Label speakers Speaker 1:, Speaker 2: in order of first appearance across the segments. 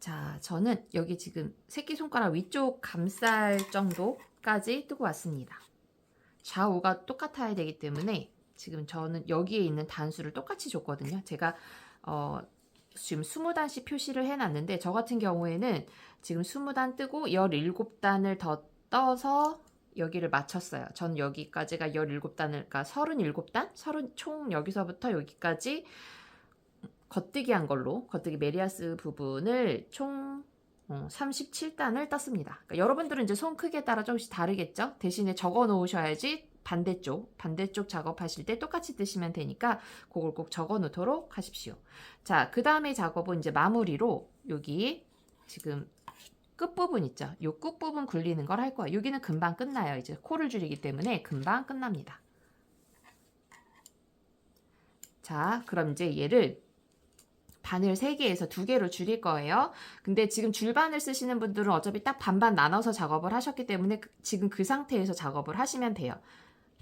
Speaker 1: 자, 저는 여기 지금 새끼손가락 위쪽 감쌀 정도까지 뜨고 왔습니다. 좌우가 똑같아야 되기 때문에 지금 저는 여기에 있는 단수를 똑같이 줬거든요. 제가 지금 20단씩 표시를 해놨는데 저 같은 경우에는 지금 20단 뜨고 17단을 더 떠서 여기를 맞췄어요. 전 여기까지가 17단을, 그러니까 37단? 총 여기서부터 여기까지 겉뜨기 한 걸로, 겉뜨기 메리아스 부분을 총 37단을 떴습니다. 그러니까 여러분들은 이제 손 크기에 따라 조금씩 다르겠죠? 대신에 적어 놓으셔야지 반대쪽 작업하실 때 똑같이 뜨시면 되니까 그걸 꼭 적어 놓도록 하십시오. 자, 그 다음에 작업은 이제 마무리로 여기 지금 끝부분 있죠? 요 끝부분 굴리는 걸 할 거예요. 여기는 금방 끝나요. 이제 코를 줄이기 때문에 금방 끝납니다. 자, 그럼 이제 얘를 바늘 3개에서 2개로 줄일 거예요. 근데 지금 줄바늘 쓰시는 분들은 어차피 딱 반반 나눠서 작업을 하셨기 때문에 지금 그 상태에서 작업을 하시면 돼요.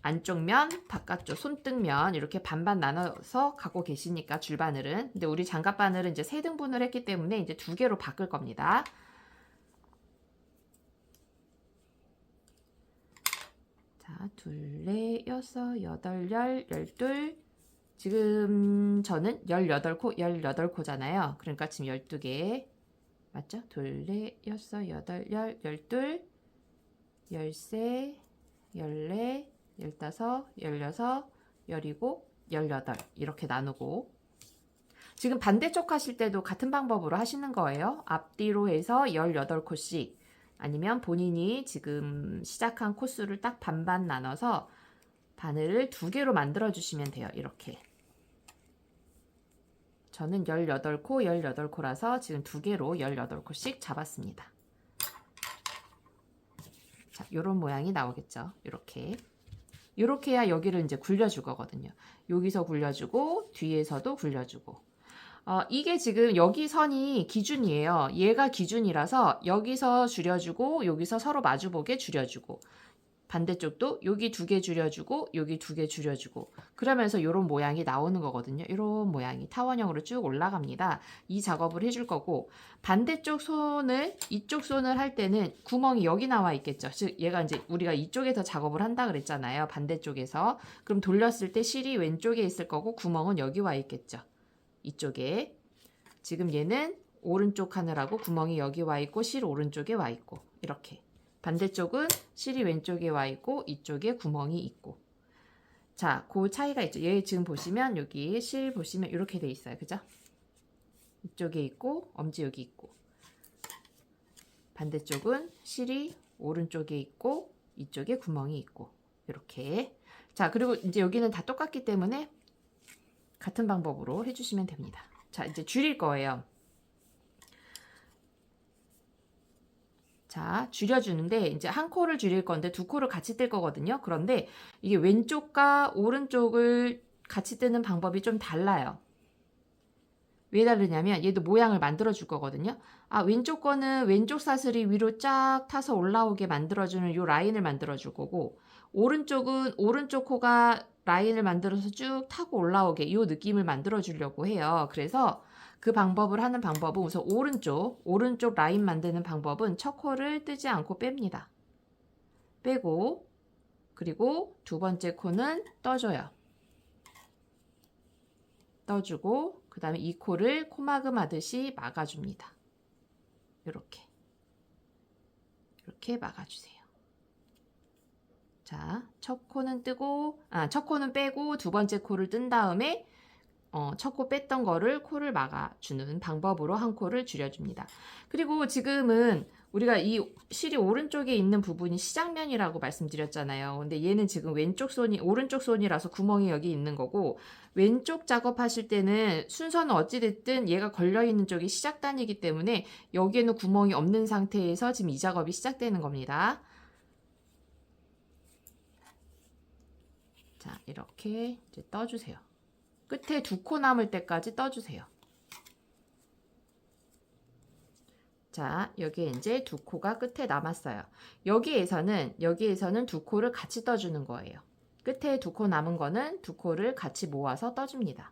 Speaker 1: 안쪽 면, 바깥쪽 손등면 이렇게 반반 나눠서 갖고 계시니까 줄바늘은. 근데 우리 장갑바늘은 이제 3등분을 했기 때문에 이제 2개로 바꿀 겁니다. 자, 둘, 넷, 여섯, 여덟, 열둘. 지금 저는 18코잖아요. 그러니까 지금 12개. 맞죠? 둘, 넷, 여섯, 여덟, 열둘, 열세, 열네, 열다섯, 열여섯, 열일곱, 열여덟 이렇게 나누고 지금 반대쪽 하실 때도 같은 방법으로 하시는 거예요. 앞뒤로 해서 18코씩 아니면 본인이 지금 시작한 코수를 딱 반반 나눠서 바늘을 2개로 만들어 주시면 돼요. 이렇게. 저는 18코라서 지금 2개로 18코씩 잡았습니다. 자, 요런 모양이 나오겠죠. 요렇게 해야 여기를 이제 굴려줄 거거든요. 여기서 굴려주고 뒤에서도 굴려주고 이게 지금 여기 선이 기준이에요. 얘가 기준이라서 여기서 줄여주고 여기서 서로 마주보게 줄여주고 반대쪽도 여기 2개 줄여주고 여기 2개 줄여주고 그러면서 이런 모양이 나오는 거거든요. 이런 모양이 타원형으로 쭉 올라갑니다. 이 작업을 해줄 거고 반대쪽 손을 이쪽 손을 할 때는 구멍이 여기 나와 있겠죠. 즉 얘가 이제 우리가 이쪽에서 작업을 한다 그랬잖아요. 반대쪽에서. 그럼 돌렸을 때 실이 왼쪽에 있을 거고 구멍은 여기 와 있겠죠. 이쪽에. 지금 얘는 오른쪽 하느라고 구멍이 여기 와 있고 실 오른쪽에 와 있고 이렇게. 반대쪽은 실이 왼쪽에 와 있고 이쪽에 구멍이 있고 자, 그 차이가 있죠. 얘 지금 보시면 여기 실 보시면 이렇게 돼 있어요. 그죠? 이쪽에 있고 엄지 여기 있고 반대쪽은 실이 오른쪽에 있고 이쪽에 구멍이 있고 이렇게 자, 그리고 이제 여기는 다 똑같기 때문에 같은 방법으로 해주시면 됩니다. 자, 이제 줄일 거예요. 자, 줄여주는데 이제 한 코를 줄일 건데 2코를 같이 뜰 거거든요. 그런데 이게 왼쪽과 오른쪽을 같이 뜨는 방법이 좀 달라요. 왜 다르냐면 얘도 모양을 만들어 줄 거거든요. 왼쪽 거는 왼쪽 사슬이 위로 쫙 타서 올라오게 만들어주는 요 라인을 만들어 줄 거고 오른쪽은 오른쪽 코가 라인을 만들어서 쭉 타고 올라오게 요 느낌을 만들어 주려고 해요. 그래서 그 방법을 하는 방법은 우선 오른쪽 라인 만드는 방법은 첫 코를 뜨지 않고 뺍니다. 빼고 그리고 두 번째 코는 떠줘요. 떠주고 그 다음에 이 코를 코막음 하듯이 막아줍니다. 이렇게 막아주세요. 자, 첫 코는 빼고 두 번째 코를 뜬 다음에 첫 코 뺐던 거를 코를 막아주는 방법으로 한 코를 줄여줍니다. 그리고 지금은 우리가 이 실이 오른쪽에 있는 부분이 시작면이라고 말씀드렸잖아요. 근데 얘는 지금 오른쪽 손이라서 구멍이 여기 있는 거고 왼쪽 작업하실 때는 순서는 어찌됐든 얘가 걸려있는 쪽이 시작단이기 때문에 여기에는 구멍이 없는 상태에서 지금 이 작업이 시작되는 겁니다. 자, 이렇게 이제 떠주세요. 끝에 2코 남을 때까지 떠주세요. 자, 여기에 이제 2코가 끝에 남았어요. 여기에서는 2코를 같이 떠주는 거예요. 끝에 2코 남은 거는 2코를 같이 모아서 떠줍니다.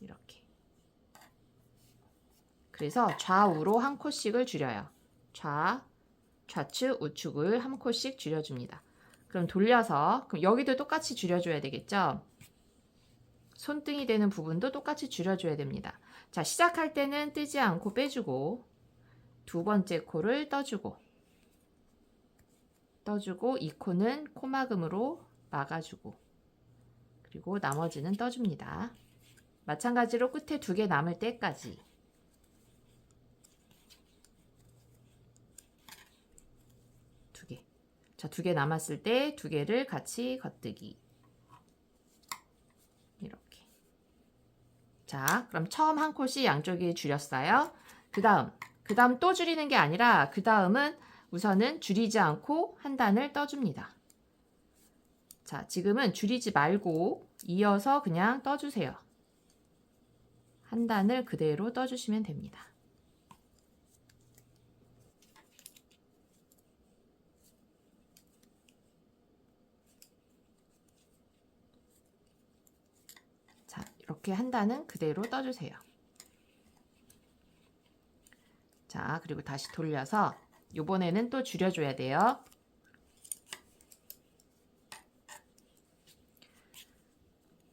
Speaker 1: 이렇게. 그래서 좌우로 한 코씩을 줄여요. 좌측, 우측을 한 코씩 줄여줍니다. 그럼 돌려서, 그럼 여기도 똑같이 줄여줘야 되겠죠? 손등이 되는 부분도 똑같이 줄여줘야 됩니다. 자, 시작할 때는 뜨지 않고 빼주고, 두 번째 코를 떠주고, 이 코는 코막음으로 막아주고, 그리고 나머지는 떠줍니다. 마찬가지로 끝에 2개 남을 때까지. 자, 2개 남았을 때 2개를 같이 겉뜨기. 이렇게. 자, 그럼 처음 한 콧이 양쪽에 줄였어요. 그 다음 또 줄이는 게 아니라 그 다음은 우선은 줄이지 않고 한 단을 떠줍니다. 자, 지금은 줄이지 말고 이어서 그냥 떠주세요. 한 단을 그대로 떠주시면 됩니다. 자, 이렇게 한 단은 그대로 떠주세요. 자, 그리고 다시 돌려서 이번에는 또 줄여줘야 돼요.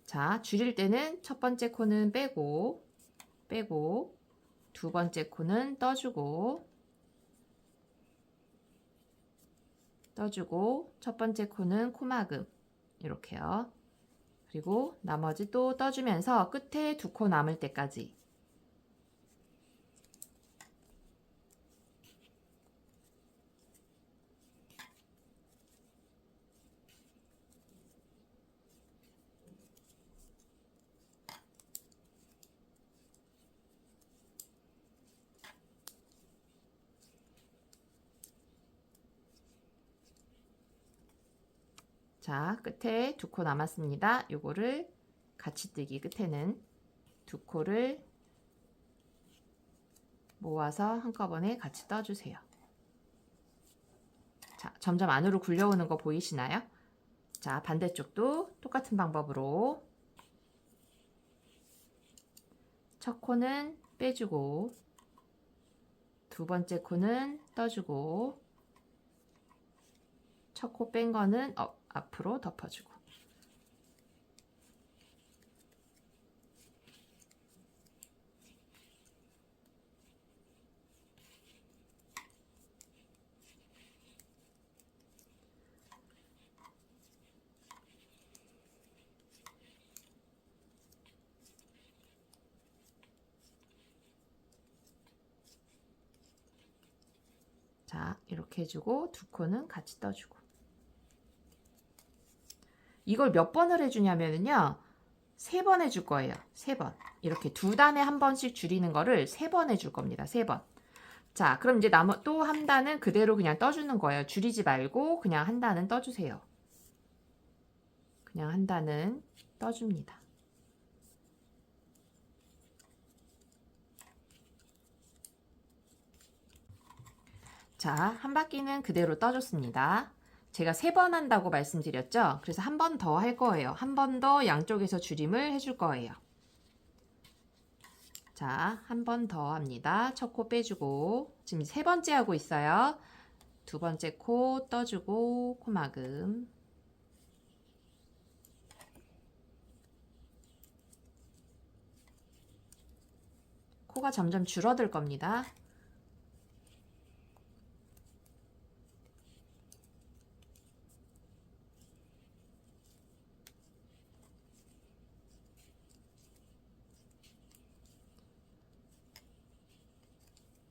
Speaker 1: 자, 줄일 때는 첫 번째 코는 빼고 두 번째 코는 떠주고 첫 번째 코는 코막음 이렇게요. 그리고 나머지 또 떠주면서 끝에 2코 남을 때까지. 자, 끝에 2코 남았습니다. 요거를 같이 뜨기 끝에는 2코를 모아서 한꺼번에 같이 떠주세요. 자, 점점 안으로 굴려오는 거 보이시나요? 자, 반대쪽도 똑같은 방법으로 첫 코는 빼주고 두 번째 코는 떠주고 첫 코 뺀 거는 앞으로 덮어주고. 자, 이렇게 해주고 2코는 같이 떠주고. 이걸 몇 번을 해주냐면요. 3번 해줄 거예요. 3번. 이렇게 2단에 한 번씩 줄이는 거를 3번 해줄 겁니다. 3번. 자, 그럼 이제 또 한 단은 그대로 그냥 떠주는 거예요. 줄이지 말고 그냥 한 단은 떠주세요. 그냥 한 단은 떠줍니다. 자, 한 바퀴는 그대로 떠줬습니다. 제가 3번 한다고 말씀드렸죠? 그래서 한 번 더 할 거예요. 한 번 더 양쪽에서 줄임을 해줄 거예요. 자, 한 번 더 합니다. 첫 코 빼주고 지금 3번째 하고 있어요. 두 번째 코 떠주고 코막음. 코가 점점 줄어들 겁니다.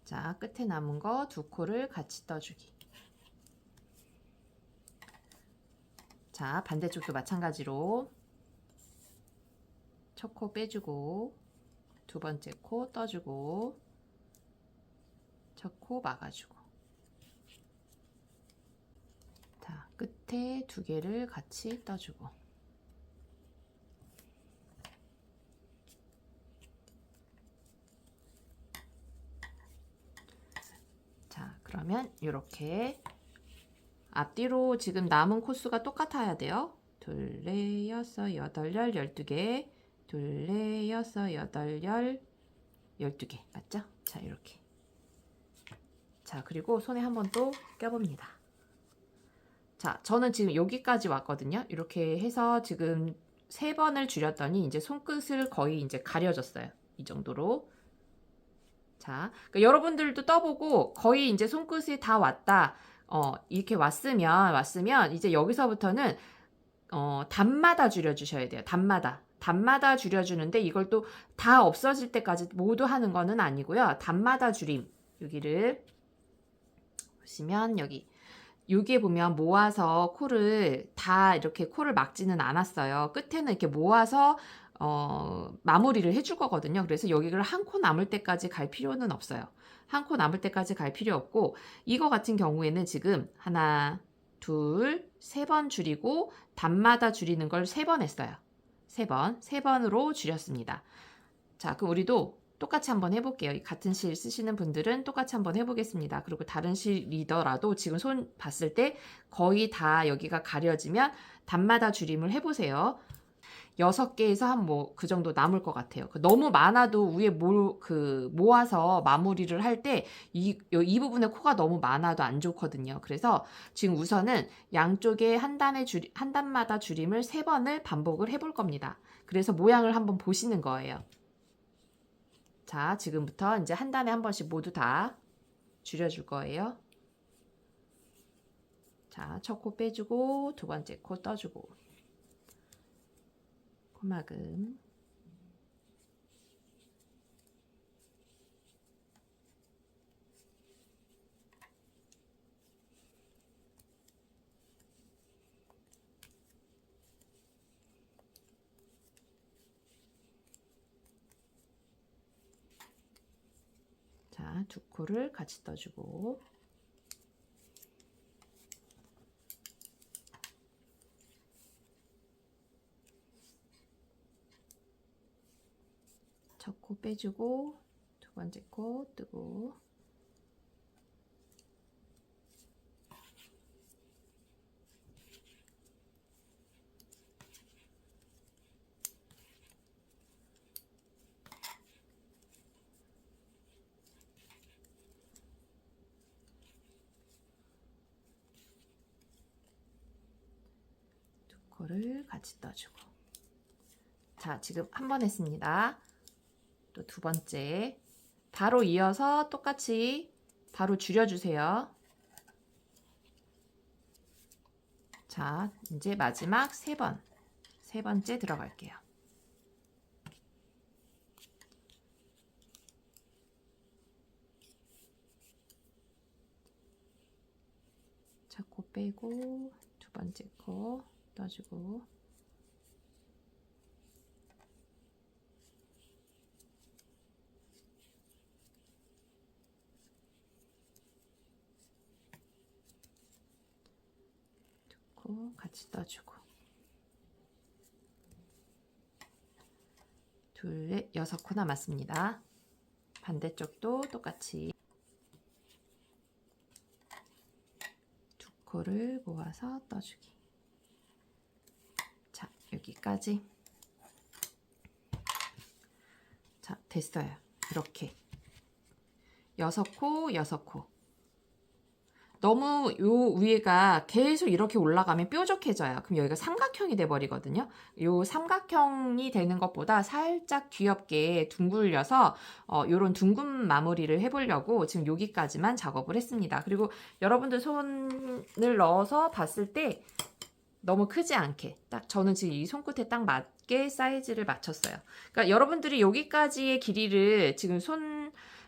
Speaker 1: 자, 끝에 남은 거 2코를 같이 떠주기. 자, 반대쪽도 마찬가지로 첫 코 빼주고 두 번째 코 떠주고 첫 코 막아주고. 자, 끝에 2개를 같이 떠주고. 자, 그러면 이렇게 앞뒤로 지금 남은 코수가 똑같아야 돼요. 둘, 넷, 여섯, 여덟, 열, 12개. 둘, 넷, 여섯, 여덟, 열, 12개 맞죠? 자, 이렇게. 자, 그리고 손에 한번 또 껴봅니다. 자, 저는 지금 여기까지 왔거든요. 이렇게 해서 지금 3번을 줄였더니 이제 손끝을 거의 이제 가려졌어요. 이 정도로. 자, 그러니까 여러분들도 떠보고 거의 이제 손끝이 다 왔다. 이렇게 왔으면 이제 여기서부터는 단마다 줄여주셔야 돼요. 단마다 줄여주는데 이걸 또 다 없어질 때까지 모두 하는 거는 아니고요. 단마다 줄임. 여기를 보시면 여기에 보면 모아서 코를 다 이렇게 코를 막지는 않았어요. 끝에는 이렇게 모아서 마무리를 해줄 거거든요. 그래서 여기를 한 코 남을 때까지 갈 필요는 없어요. 한 코 남을 때까지 갈 필요 없고, 이거 같은 경우에는 지금 하나, 둘, 3번 줄이고 단마다 줄이는 걸 3번 했어요. 3번으로 줄였습니다. 자, 그럼 우리도 똑같이 한번 해볼게요. 같은 실 쓰시는 분들은 똑같이 한번 해보겠습니다. 그리고 다른 실이더라도 지금 손 봤을 때 거의 다 여기가 가려지면 단마다 줄임을 해보세요. 6개에서 한 그 정도 남을 것 같아요. 너무 많아도 위에 모아서 마무리를 할 때 이 부분에 코가 너무 많아도 안 좋거든요. 그래서 지금 우선은 양쪽에 한 단마다 줄임을 3번을 반복을 해볼 겁니다. 그래서 모양을 한번 보시는 거예요. 자, 지금부터 이제 한 단에 한 번씩 모두 다 줄여줄 거예요. 자, 첫 코 빼주고 두 번째 코 떠주고 코막음. 자, 두 코를 같이 떠주고 첫 코 빼주고 두 번째 코 뜨고 두 코를 같이 떠주고. 자, 지금 한 번 했습니다. 또 두 번째 바로 이어서 똑같이 바로 줄여주세요. 자, 이제 마지막 세 번째 들어갈게요. 첫 코 빼고 두 번째 코 떠주고 두 코 같이 떠주고 둘, 넷, 6코 남았습니다. 반대쪽도 똑같이 두 코를 모아서 떠주기. 자, 여기까지. 자, 됐어요. 이렇게 6코, 6코. 너무 요 위에가 계속 이렇게 올라가면 뾰족해져요. 그럼 여기가 삼각형이 돼 버리거든요. 요 삼각형이 되는 것보다 살짝 귀엽게 둥글려서 요런 둥근 마무리를 해보려고 지금 여기까지만 작업을 했습니다. 그리고 여러분들 손을 넣어서 봤을 때 너무 크지 않게 딱 저는 지금 이 손끝에 딱 맞게 사이즈를 맞췄어요. 그러니까 여러분들이 여기까지의 길이를 지금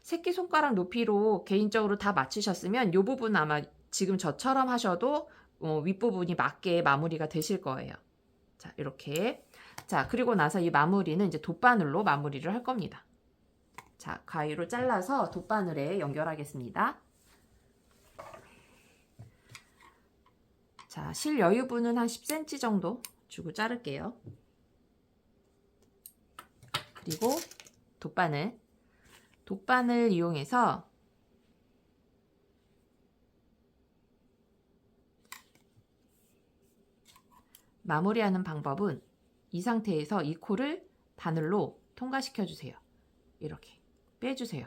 Speaker 1: 새끼손가락 높이로 개인적으로 다 맞추셨으면 이 부분 아마 지금 저처럼 하셔도 윗부분이 맞게 마무리가 되실 거예요. 자, 이렇게. 자, 그리고 나서 이 마무리는 이제 돗바늘로 마무리를 할 겁니다. 자, 가위로 잘라서 돗바늘에 연결하겠습니다. 자, 실 여유분은 한 10cm 정도 주고 자를게요. 그리고 돗바늘 이용해서 마무리하는 방법은 이 상태에서 이 코를 바늘로 통과시켜 주세요. 이렇게 빼주세요.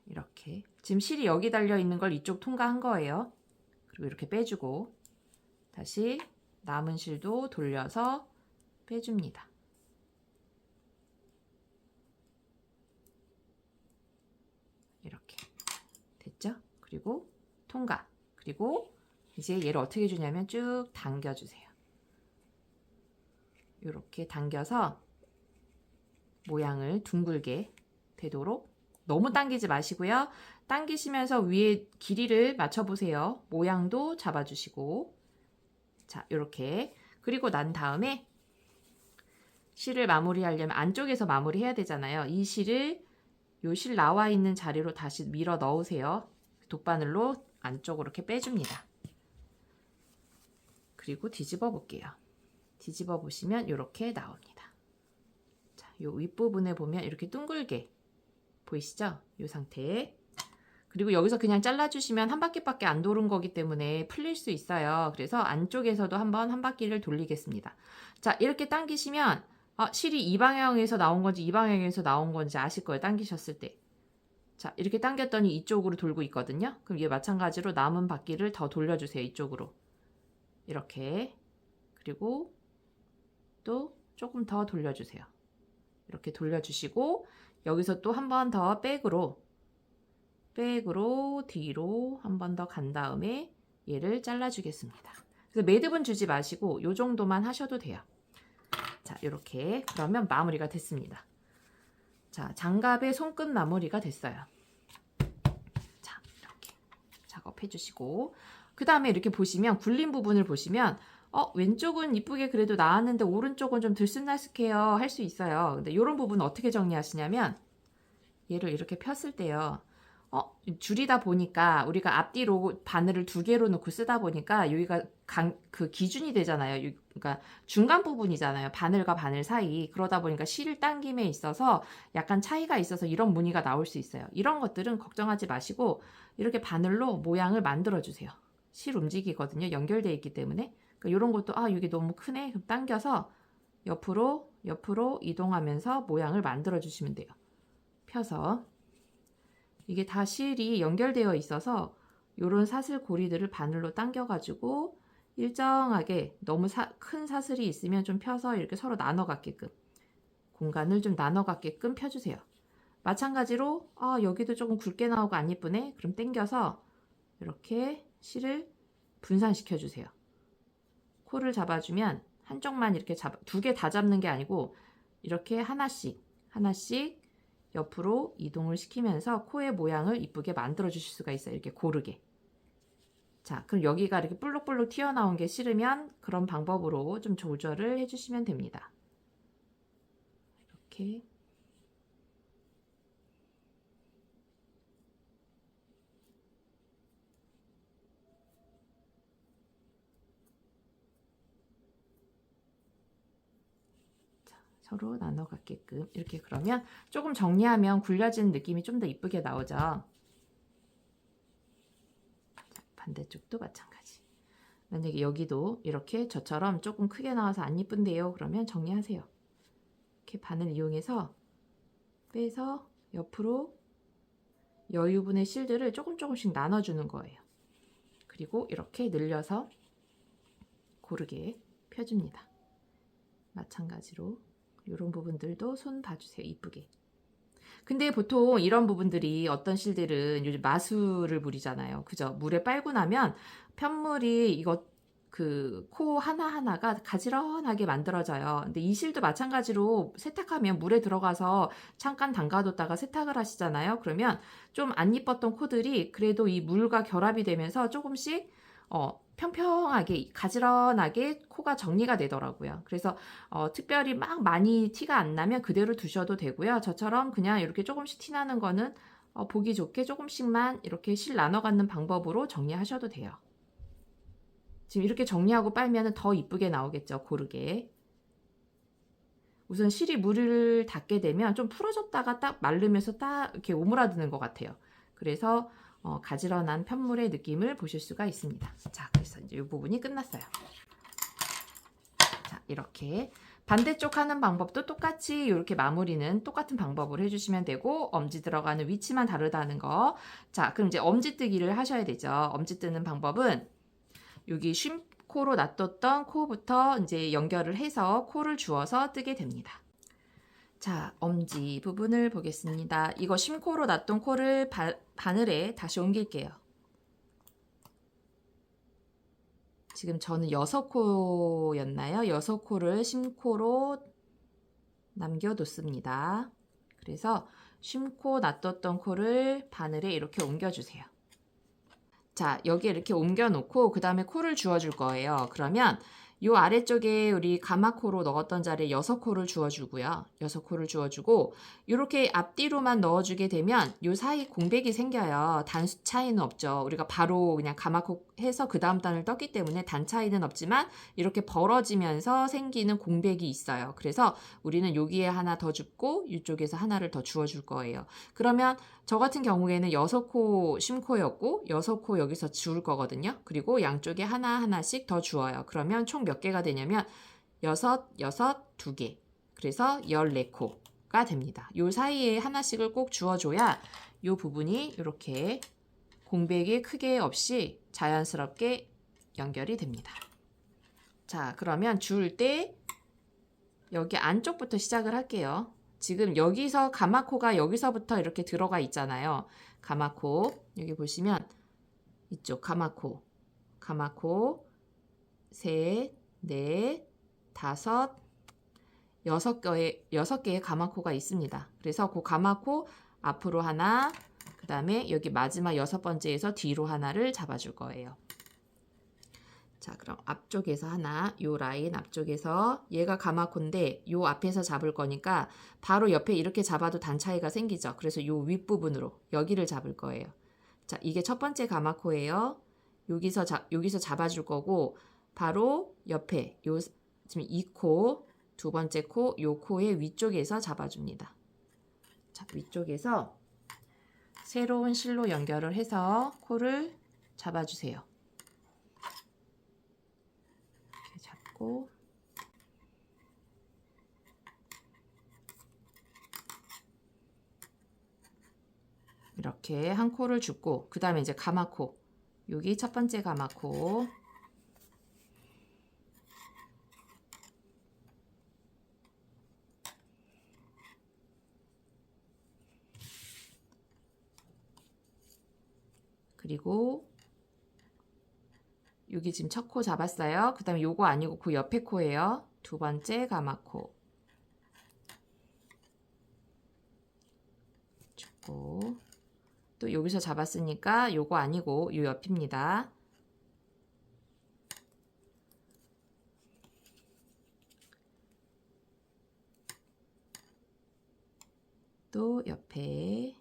Speaker 1: 이렇게 지금 실이 여기 달려 있는 걸 이쪽 통과한 거예요. 그리고 이렇게 빼주고 다시 남은 실도 돌려서 빼줍니다. 이렇게 됐죠? 그리고 통과. 그리고 이제 얘를 어떻게 주냐면 쭉 당겨주세요. 이렇게 당겨서 모양을 둥글게 되도록, 너무 당기지 마시고요. 당기시면서 위에 길이를 맞춰보세요. 모양도 잡아주시고. 자, 이렇게. 그리고 난 다음에 실을 마무리하려면 안쪽에서 마무리해야 되잖아요. 이 실을 요 실 나와 있는 자리로 다시 밀어 넣으세요. 돗바늘로 안쪽으로 이렇게 빼줍니다. 그리고 뒤집어 볼게요. 뒤집어 보시면 이렇게 나옵니다. 자, 요 윗부분에 보면 이렇게 둥글게 보이시죠? 이 상태에. 그리고 여기서 그냥 잘라주시면 한 바퀴밖에 안 도는 거기 때문에 풀릴 수 있어요. 그래서 안쪽에서도 한번 한 바퀴를 돌리겠습니다. 자, 이렇게 당기시면 실이 이 방향에서 나온 건지 이 방향에서 나온 건지 아실 거예요. 당기셨을 때. 자, 이렇게 당겼더니 이쪽으로 돌고 있거든요. 그럼 얘 마찬가지로 남은 바퀴를 더 돌려주세요. 이쪽으로. 이렇게. 그리고 또 조금 더 돌려주세요. 이렇게 돌려주시고 여기서 또 한 번 더 백으로 뒤로 한 번 더 간 다음에 얘를 잘라주겠습니다. 그래서 매듭은 주지 마시고 요 정도만 하셔도 돼요. 자, 이렇게 그러면 마무리가 됐습니다. 자, 장갑의 손끝 마무리가 됐어요. 자, 이렇게 작업해 주시고 그 다음에 이렇게 보시면 굴린 부분을 보시면 왼쪽은 이쁘게 그래도 나왔는데 오른쪽은 좀 들쑥날쑥해요 할 수 있어요. 근데 이런 부분은 어떻게 정리하시냐면 얘를 이렇게 폈을 때요. 줄이다 보니까 우리가 앞뒤로 바늘을 2개로 놓고 쓰다 보니까 여기가 그 기준이 되잖아요. 그러니까 중간 부분이잖아요. 바늘과 바늘 사이. 그러다 보니까 실을 당김에 있어서 약간 차이가 있어서 이런 무늬가 나올 수 있어요. 이런 것들은 걱정하지 마시고 이렇게 바늘로 모양을 만들어 주세요. 실 움직이거든요. 연결되어 있기 때문에. 그러니까 이런 것도 이게 너무 크네. 그럼 당겨서 옆으로 이동하면서 모양을 만들어 주시면 돼요. 펴서. 이게 다 실이 연결되어 있어서 이런 사슬 고리들을 바늘로 당겨가지고 일정하게 너무 큰 사슬이 있으면 좀 펴서 이렇게 서로 나눠 갖게끔 공간을 좀 나눠 갖게끔 펴주세요. 마찬가지로 여기도 조금 굵게 나오고 안 예쁘네. 그럼 당겨서 이렇게 실을 분산시켜 주세요. 코를 잡아주면 한쪽만 이렇게 2개 다 잡는 게 아니고 이렇게 하나씩 옆으로 이동을 시키면서 코의 모양을 이쁘게 만들어 주실 수가 있어요. 이렇게 고르게. 자, 그럼 여기가 이렇게 볼록볼록 튀어나온 게 싫으면 그런 방법으로 좀 조절을 해주시면 됩니다. 이렇게. 서로 나눠 갖게끔 이렇게. 그러면 조금 정리하면 굴려지는 느낌이 좀 더 이쁘게 나오죠. 자, 반대쪽도 마찬가지. 만약에 여기도 이렇게 저처럼 조금 크게 나와서 안 이쁜데요. 그러면 정리하세요. 이렇게 바늘 이용해서 빼서 옆으로 여유분의 실들을 조금씩 나눠주는 거예요. 그리고 이렇게 늘려서 고르게 펴줍니다. 마찬가지로 이런 부분들도 손 봐주세요. 이쁘게. 근데 보통 이런 부분들이 어떤 실들은 요즘 마술을 부리잖아요. 그죠? 물에 빨고 나면 편물이 이거 코 하나하나가 가지런하게 만들어져요. 근데 이 실도 마찬가지로 세탁하면 물에 들어가서 잠깐 담가뒀다가 세탁을 하시잖아요. 그러면 좀 안 이뻤던 코들이 그래도 이 물과 결합이 되면서 조금씩 평평하게 가지런하게 코가 정리가 되더라고요. 그래서 특별히 막 많이 티가 안 나면 그대로 두셔도 되고요. 저처럼 그냥 이렇게 조금씩 티 나는 거는 보기 좋게 조금씩만 이렇게 실 나눠 갖는 방법으로 정리하셔도 돼요. 지금 이렇게 정리하고 빨면 더 이쁘게 나오겠죠. 고르게. 우선 실이 물을 닿게 되면 좀 풀어졌다가 딱 마르면서 딱 이렇게 오므라드는 것 같아요. 그래서 가지런한 편물의 느낌을 보실 수가 있습니다. 자, 그래서 이제 이 부분이 끝났어요. 자, 이렇게 반대쪽 하는 방법도 똑같이 이렇게 마무리는 똑같은 방법으로 해주시면 되고, 엄지 들어가는 위치만 다르다는 거. 자, 그럼 이제 엄지 뜨기를 하셔야 되죠. 엄지 뜨는 방법은 여기 쉼코로 놔뒀던 코부터 이제 연결을 해서 코를 주어서 뜨게 됩니다. 자, 엄지 부분을 보겠습니다. 이거 쉼코로 놔둔 코를 바늘에 다시 옮길게요. 지금 저는 6코였나요? 6코를 쉼코로 남겨뒀습니다. 그래서 쉼코 놔뒀던 코를 바늘에 이렇게 옮겨주세요. 자, 여기에 이렇게 옮겨놓고 그 다음에 코를 주워줄 거예요. 그러면 요 아래쪽에 우리 가마코로 넣었던 자리에 6코를 주워주고요. 6코를 주워주고 이렇게 앞뒤로만 넣어주게 되면 요 사이 공백이 생겨요. 단수 차이는 없죠. 우리가 바로 그냥 가마코 해서 그 다음 단을 떴기 때문에 단 차이는 없지만 이렇게 벌어지면서 생기는 공백이 있어요. 그래서 우리는 여기에 하나 더 줍고 이쪽에서 하나를 더 주워줄 거예요. 그러면 저 같은 경우에는 6코 쉼코였고 6코 여기서 주울 거거든요. 그리고 양쪽에 하나하나씩 더 주어요. 그러면 총 몇 개가 되냐면 6, 2개. 그래서 14코가 됩니다. 요 사이에 하나씩을 꼭 주어줘야 요 부분이 이렇게 공백이 크게 없이 자연스럽게 연결이 됩니다. 자, 그러면 주울 때 여기 안쪽부터 시작을 할게요. 지금 여기서 가마코가 여기서부터 이렇게 들어가 있잖아요. 가마코 여기 보시면 이쪽 가마코 셋, 넷, 다섯, 6개의 가마코가 있습니다. 그래서 그 가마코 앞으로 하나, 그 다음에 여기 마지막 6번째에서 뒤로 하나를 잡아줄 거예요. 자, 그럼 앞쪽에서 하나, 요 라인 앞쪽에서 얘가 가마코인데 요 앞에서 잡을 거니까 바로 옆에 이렇게 잡아도 단 차이가 생기죠. 그래서 요 윗부분으로 여기를 잡을 거예요. 자, 이게 첫 번째 가마코예요. 여기서 잡아줄 거고 바로 옆에 요 지금 2코, 두 번째 코, 요 코의 위쪽에서 잡아줍니다. 자, 위쪽에서 새로운 실로 연결을 해서 코를 잡아주세요. 이렇게 잡고 이렇게 한 코를 줍고 그 다음에 이제 가마코, 여기 첫 번째 가마코 그리고 여기 지금 첫 코 잡았어요. 그 다음에 요거 아니고 그 옆에 코예요. 두 번째 가마코 줍고 또 여기서 잡았으니까 요거 아니고 요 옆입니다. 또 옆에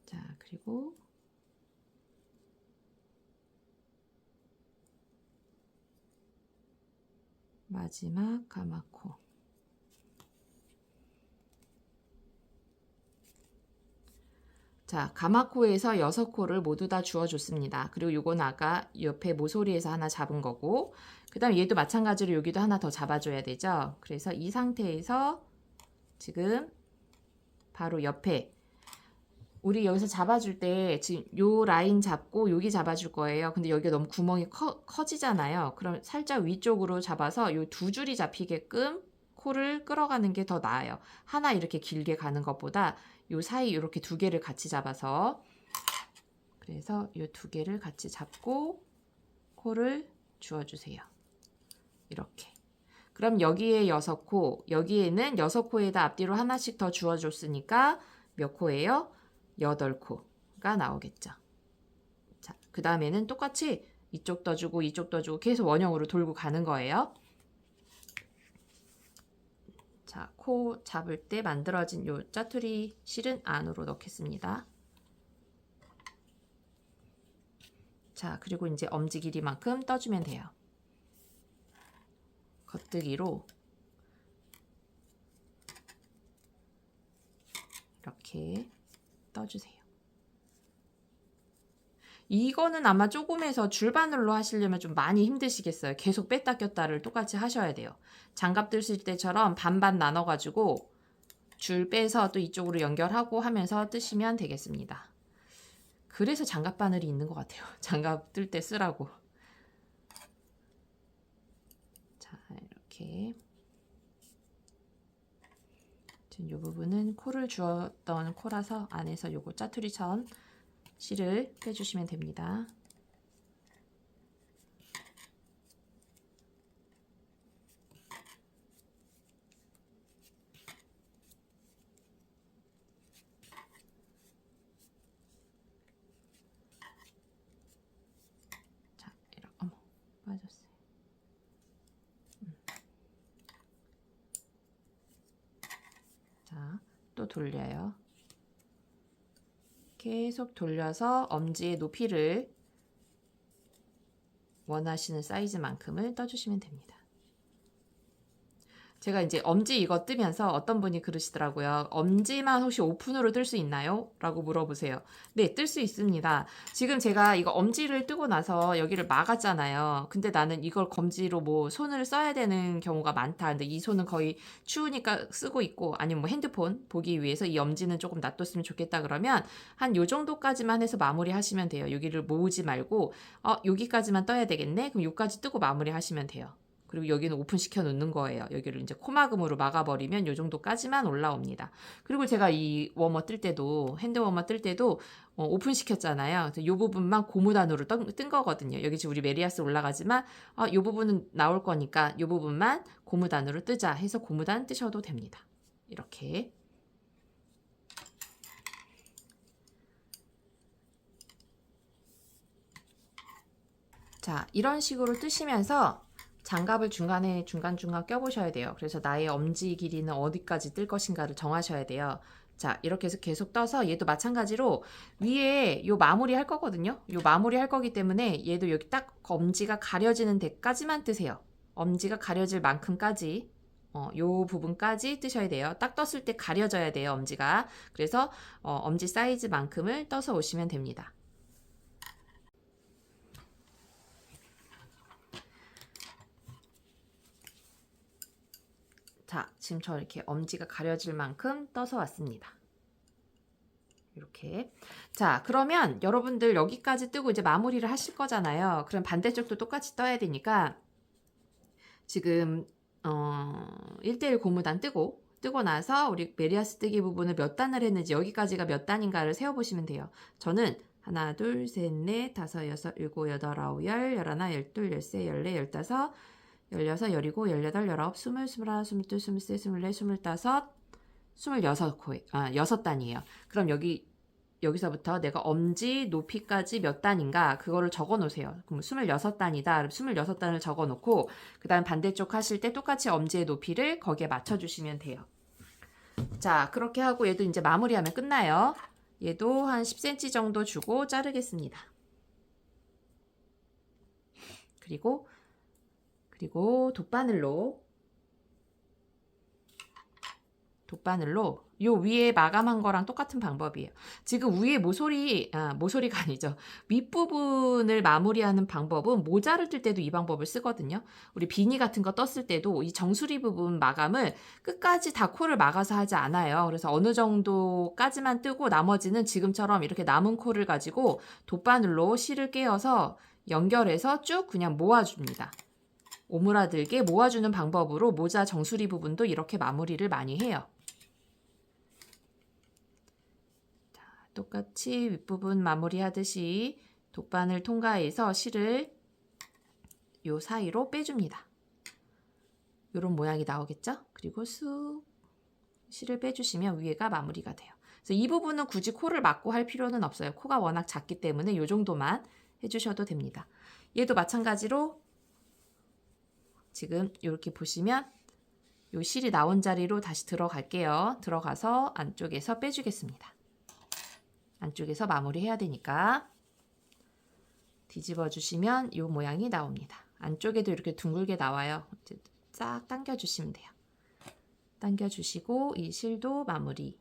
Speaker 1: 자, 그리고 마지막 가마코 자, 가마코에서 6코를 모두 다 주워줬습니다. 그리고 요건 아까 옆에 모서리에서 하나 잡은 거고 그 다음 얘도 마찬가지로 여기도 하나 더 잡아줘야 되죠. 그래서 이 상태에서 지금 바로 옆에 우리 여기서 잡아줄 때 지금 요 라인 잡고 여기 잡아줄 거예요. 근데 여기가 너무 구멍이 커지잖아요. 그럼 살짝 위쪽으로 잡아서 요 두 줄이 잡히게끔 코를 끌어가는 게 더 나아요. 하나 이렇게 길게 가는 것보다 요 사이 이렇게 두 개를 같이 잡아서 그래서 요 두 개를 같이 잡고 코를 주워주세요. 이렇게. 그럼 여기에 6코, 여기에는 6코에다 앞뒤로 하나씩 더 주워줬으니까 몇 코예요? 8코가 나오겠죠. 자, 그 다음에는 똑같이 이쪽 떠주고 이쪽 떠주고 계속 원형으로 돌고 가는 거예요. 자, 코 잡을 때 만들어진 요 짜투리 실은 안으로 넣겠습니다. 자, 그리고 이제 엄지 길이만큼 떠주면 돼요. 겉뜨기로 이렇게 떠주세요. 이거는 아마 조금해서 줄바늘로 하시려면 좀 많이 힘드시겠어요. 계속 뺐다 꼈다를 똑같이 하셔야 돼요. 장갑 뜨실 때처럼 반반 나눠가지고 줄 빼서 또 이쪽으로 연결하고 하면서 뜨시면 되겠습니다. 그래서 장갑 바늘이 있는 것 같아요. 장갑 뜰 때 쓰라고. 자, 이렇게. 지금 이 부분은 코를 주었던 코라서 안에서 요거 짜투리천 실을 빼주시면 됩니다. 자, 이렇게 어머 빠졌어요. 자, 또 돌려요. 계속 돌려서 엄지의 높이를 원하시는 사이즈만큼을 떠주시면 됩니다. 제가 이제 엄지 이거 뜨면서 어떤 분이 그러시더라고요. 엄지만 혹시 오픈으로 뜰 수 있나요? 라고 물어보세요. 네, 뜰 수 있습니다. 지금 제가 이거 엄지를 뜨고 나서 여기를 막았잖아요. 근데 나는 이걸 검지로 뭐 손을 써야 되는 경우가 많다. 근데 이 손은 거의 추우니까 쓰고 있고 아니면 뭐 핸드폰 보기 위해서 이 엄지는 조금 놔뒀으면 좋겠다 그러면 한 요 정도까지만 해서 마무리 하시면 돼요. 여기를 모으지 말고 여기까지만 떠야 되겠네? 그럼 요까지 뜨고 마무리 하시면 돼요. 그리고 여기는 오픈시켜 놓는 거예요. 여기를 이제 코막음으로 막아버리면 이 정도까지만 올라옵니다. 그리고 제가 이 워머 뜰 때도, 핸드 워머 뜰 때도 오픈시켰잖아요. 그래서 이 부분만 고무단으로 뜬 거거든요. 여기 지금 우리 메리아스 올라가지만 이 부분은 나올 거니까 이 부분만 고무단으로 뜨자 해서 고무단 뜨셔도 됩니다. 이렇게. 자, 이런 식으로 뜨시면서 장갑을 중간에 중간중간 껴보셔야 돼요. 그래서 나의 엄지 길이는 어디까지 뜰 것인가를 정하셔야 돼요. 자, 이렇게 해서 계속 떠서 얘도 마찬가지로 위에 요 마무리 할 거거든요. 요 마무리 할 거기 때문에 얘도 여기 딱 엄지가 가려지는 데까지만 뜨세요. 엄지가 가려질 만큼까지 요 부분까지 뜨셔야 돼요. 딱 떴을 때 가려져야 돼요, 엄지가. 그래서 엄지 사이즈만큼을 떠서 오시면 됩니다. 자, 지금 저 이렇게 엄지가 가려질 만큼 떠서 왔습니다. 이렇게. 자, 그러면 여러분들 여기까지 뜨고 이제 마무리를 하실 거잖아요. 그럼 반대쪽도 똑같이 떠야 되니까 지금 1대1 고무단 뜨고 나서 우리 메리아스 뜨기 부분을 몇 단을 했는지 여기까지가 몇 단인가를 세어보시면 돼요. 저는 하나, 둘, 셋, 넷, 다섯, 여섯, 일곱, 여덟, 아홉, 열, 열하나, 열둘, 열세, 열네, 열다섯, 16, 17, 18, 19, 20, 21, 22, 23, 24, 25, 26코, 6단이에요. 그럼 여기서부터 내가 엄지 높이까지 몇 단인가 그거를 적어 놓으세요. 그럼 26단이다. 그럼 26단을 적어 놓고 그 다음 반대쪽 하실 때 똑같이 엄지의 높이를 거기에 맞춰 주시면 돼요. 자, 그렇게 하고 얘도 이제 마무리하면 끝나요. 얘도 한 10cm 정도 주고 자르겠습니다. 그리고 돗바늘로 요 위에 마감한 거랑 똑같은 방법이에요. 지금 위에 모서리가 아니죠. 윗부분을 마무리하는 방법은 모자를 뜰 때도 이 방법을 쓰거든요. 우리 비니 같은 거 떴을 때도 이 정수리 부분 마감을 끝까지 다 코를 막아서 하지 않아요. 그래서 어느 정도까지만 뜨고 나머지는 지금처럼 이렇게 남은 코를 가지고 돗바늘로 실을 꿰어서 연결해서 쭉 그냥 모아줍니다. 오므라들게 모아주는 방법으로 모자 정수리 부분도 이렇게 마무리를 많이 해요. 자, 똑같이 윗부분 마무리하듯이 돗바늘 통과해서 실을 요 사이로 빼줍니다. 이런 모양이 나오겠죠? 그리고 쑥 실을 빼주시면 위에가 마무리가 돼요. 그래서 이 부분은 굳이 코를 막고 할 필요는 없어요. 코가 워낙 작기 때문에 이 정도만 해주셔도 됩니다. 얘도 마찬가지로 지금 이렇게 보시면 요 실이 나온 자리로 다시 들어갈게요. 들어가서 안쪽에서 빼주겠습니다. 안쪽에서 마무리해야 되니까 뒤집어 주시면 이 모양이 나옵니다. 안쪽에도 이렇게 둥글게 나와요. 싹 당겨 주시면 돼요. 당겨 주시고 이 실도 마무리.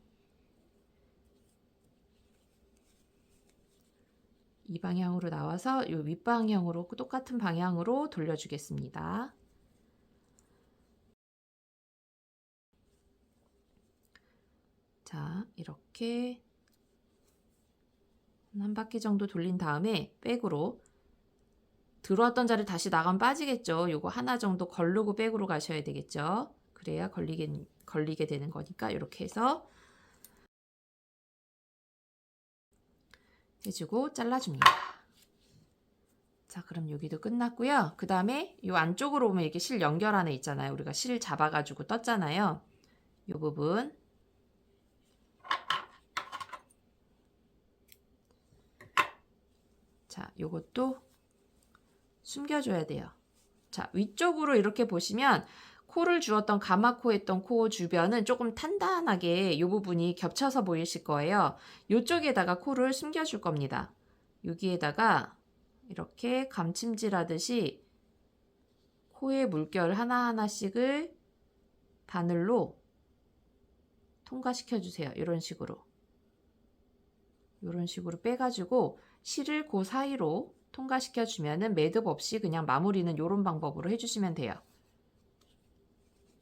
Speaker 1: 이 방향으로 나와서 이 윗방향으로 똑같은 방향으로 돌려주겠습니다. 자, 이렇게 한 바퀴 정도 돌린 다음에 백으로 들어왔던 자리 다시 나가면 빠지겠죠. 요거 하나 정도 걸르고 백으로 가셔야 되겠죠. 그래야 걸리게 되는 거니까 이렇게 해서 해주고 잘라줍니다. 자, 그럼 여기도 끝났고요. 그 다음에 이 안쪽으로 오면 이렇게 실 연결 안에 있잖아요. 우리가 실 잡아가지고 떴잖아요. 이 부분 자, 요것도 숨겨줘야 돼요. 자, 위쪽으로 이렇게 보시면 코를 주었던 가마코 했던 코 주변은 조금 탄탄하게 이 부분이 겹쳐서 보이실 거예요. 이쪽에다가 코를 숨겨줄 겁니다. 여기에다가 이렇게 감침질 하듯이 코의 물결 하나하나씩을 바늘로 통과시켜 주세요. 이런 식으로 빼가지고 실을 그 사이로 통과시켜 주면은 매듭 없이 그냥 마무리는 이런 방법으로 해주시면 돼요.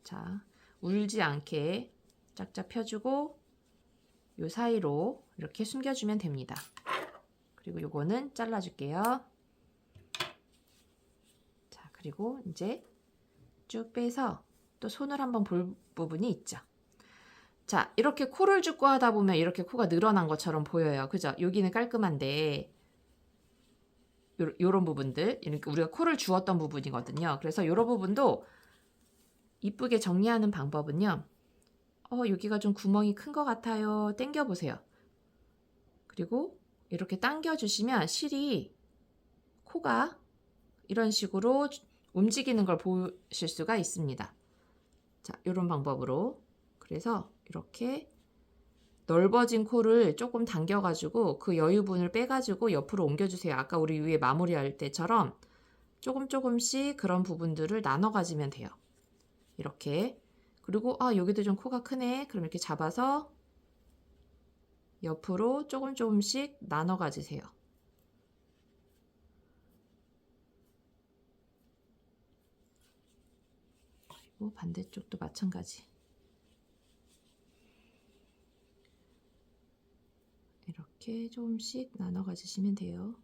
Speaker 1: 자, 울지 않게 짝짝 펴주고 요 사이로 이렇게 숨겨주면 됩니다. 그리고 요거는 잘라줄게요. 자, 그리고 이제 쭉 빼서 또 손을 한번 볼 부분이 있죠. 자, 이렇게 코를 줍고 하다 보면 이렇게 코가 늘어난 것처럼 보여요. 그죠? 여기는 깔끔한데 요런 부분들, 그러니까 우리가 코를 주었던 부분이거든요. 그래서 요런 부분도 이쁘게 정리하는 방법은요. 여기가 좀 구멍이 큰 것 같아요. 당겨 보세요. 그리고 이렇게 당겨 주시면 실이 코가 이런 식으로 움직이는 걸 보실 수가 있습니다. 자, 이런 방법으로 그래서 이렇게 넓어진 코를 조금 당겨가지고 그 여유분을 빼가지고 옆으로 옮겨주세요. 아까 우리 위에 마무리할 때처럼 조금씩 그런 부분들을 나눠 가지면 돼요. 이렇게. 그리고 여기도 좀 코가 크네. 그럼 이렇게 잡아서 옆으로 조금씩 나눠 가지세요. 그리고 반대쪽도 마찬가지. 이렇게 조금씩 나눠 가지시면 돼요.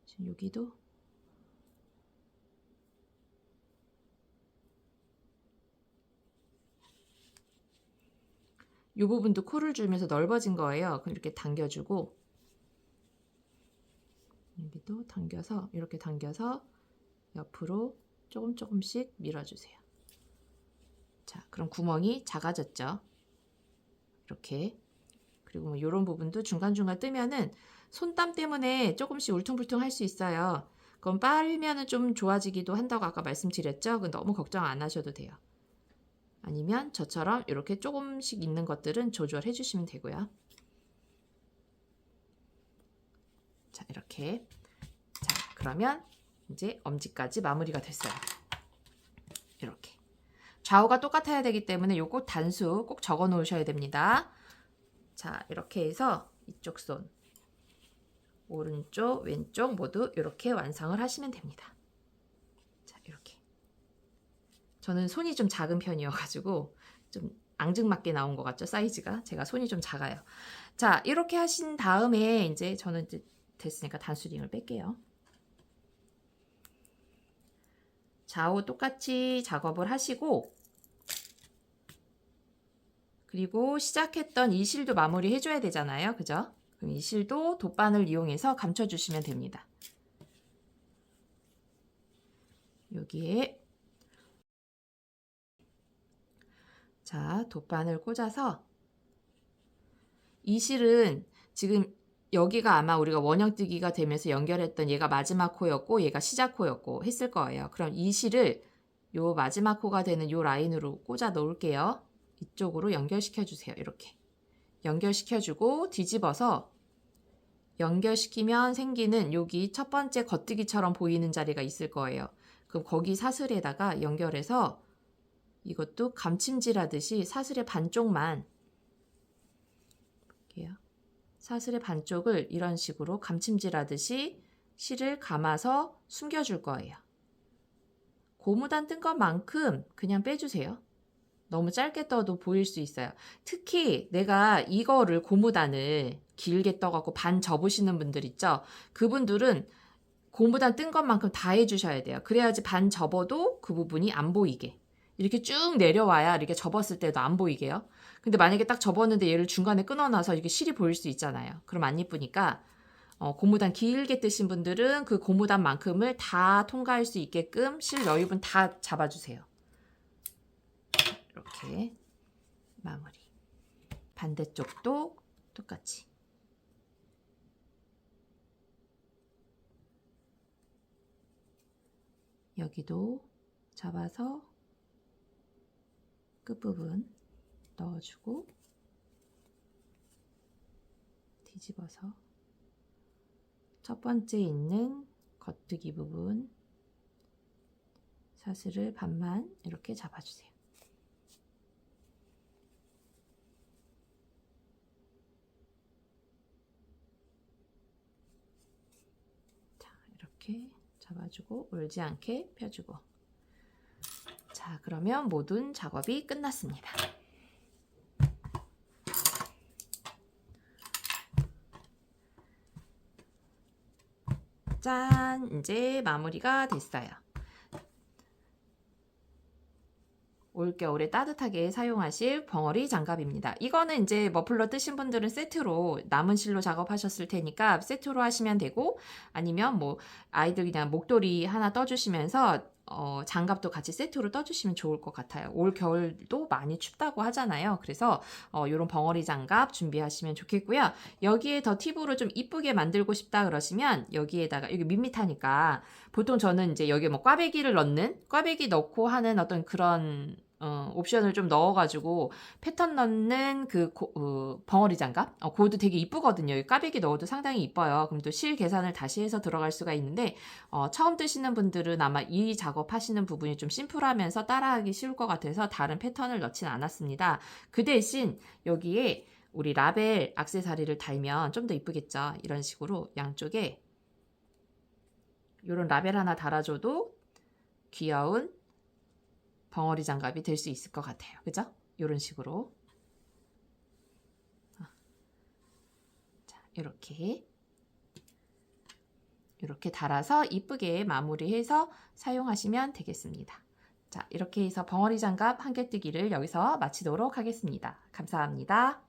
Speaker 1: 지금 여기도 이 부분도 코를 줄면서 넓어진 거예요. 그럼 이렇게 당겨주고 여기도 당겨서 이렇게 당겨서 옆으로 조금씩 밀어주세요. 자, 그럼 구멍이 작아졌죠. 이렇게. 그리고 뭐 이런 부분도 중간중간 뜨면은 손땀 때문에 조금씩 울퉁불퉁 할 수 있어요. 그건 빨면은 좀 좋아지기도 한다고 아까 말씀드렸죠. 그건 너무 걱정 안 하셔도 돼요. 아니면 저처럼 이렇게 조금씩 있는 것들은 조절해 주시면 되고요. 자, 이렇게. 자, 그러면 이제 엄지까지 마무리가 됐어요. 이렇게. 좌우가 똑같아야 되기 때문에 요거 단수 꼭 적어 놓으셔야 됩니다. 자, 이렇게 해서 이쪽 손, 오른쪽, 왼쪽 모두 이렇게 완성을 하시면 됩니다. 자, 이렇게. 저는 손이 좀 작은 편이어가지고 좀 앙증맞게 나온 것 같죠? 사이즈가. 제가 손이 좀 작아요. 자, 이렇게 하신 다음에 이제 저는 이제 됐으니까 단수링을 뺄게요. 좌우 똑같이 작업을 하시고 그리고 시작했던 이 실도 마무리 해줘야 되잖아요. 그죠? 그럼 이 실도 돗바늘 이용해서 감춰주시면 됩니다. 여기에 자, 돗바늘 꽂아서 이 실은 지금 여기가 아마 우리가 원형뜨기가 되면서 연결했던 얘가 마지막 코였고 얘가 시작 코였고 했을 거예요. 그럼 이 실을 요 마지막 코가 되는 요 라인으로 꽂아 놓을게요. 이쪽으로 연결시켜 주세요. 이렇게 연결시켜 주고 뒤집어서 연결시키면 생기는 여기 첫 번째 겉뜨기처럼 보이는 자리가 있을 거예요. 그럼 거기 사슬에다가 연결해서 이것도 감침질하듯이 사슬의 반쪽만 볼게요. 사슬의 반쪽을 이런 식으로 감침질하듯이 실을 감아서 숨겨줄 거예요. 고무단 뜬 것만큼 그냥 빼주세요. 너무 짧게 떠도 보일 수 있어요. 특히 내가 이거를 고무단을 길게 떠갖고 반 접으시는 분들 있죠? 그분들은 고무단 뜬 것만큼 다 해주셔야 돼요. 그래야지 반 접어도 그 부분이 안 보이게. 이렇게 쭉 내려와야 이렇게 접었을 때도 안 보이게요. 근데 만약에 딱 접었는데 얘를 중간에 끊어놔서 이렇게 실이 보일 수 있잖아요. 그럼 안 예쁘니까 고무단 길게 뜨신 분들은 그 고무단만큼을 다 통과할 수 있게끔 실 여유분 다 잡아주세요. 이렇게 마무리. 반대쪽도 똑같이. 여기도 잡아서 끝부분 넣어주고 뒤집어서 첫 번째 있는 겉뜨기 부분 사슬을 반만 이렇게 잡아주세요. 자, 이렇게 잡아주고 울지 않게 펴주고. 자, 그러면 모든 작업이 끝났습니다. 짠! 이제 마무리가 됐어요. 올겨울에 따뜻하게 사용하실 벙어리 장갑입니다. 이거는 이제 머플러 뜨신 분들은 세트로 남은 실로 작업하셨을 테니까 세트로 하시면 되고, 아니면 뭐 아이들 그냥 목도리 하나 떠주시면서 장갑도 같이 세트로 떠주시면 좋을 것 같아요. 올 겨울도 많이 춥다고 하잖아요. 그래서 이런 벙어리 장갑 준비하시면 좋겠고요. 여기에 더 팁으로 좀 이쁘게 만들고 싶다 그러시면 여기에다가, 여기 밋밋하니까 보통 저는 이제 여기에 뭐 꽈배기 넣고 하는 어떤 그런 옵션을 좀 넣어가지고 패턴 넣는 벙어리 장갑? 그것도 되게 이쁘거든요. 꽈배기 넣어도 상당히 이뻐요. 그럼 또 실 계산을 다시 해서 들어갈 수가 있는데 처음 뜨시는 분들은 아마 이 작업하시는 부분이 좀 심플하면서 따라하기 쉬울 것 같아서 다른 패턴을 넣진 않았습니다. 그 대신 여기에 우리 라벨 액세서리를 달면 좀 더 이쁘겠죠. 이런 식으로 양쪽에 이런 라벨 하나 달아줘도 귀여운 벙어리 장갑이 될 수 있을 것 같아요. 그죠? 이런 식으로. 자, 이렇게 달아서 이쁘게 마무리해서 사용하시면 되겠습니다. 자, 이렇게 해서 벙어리 장갑 한겹뜨기를 여기서 마치도록 하겠습니다. 감사합니다.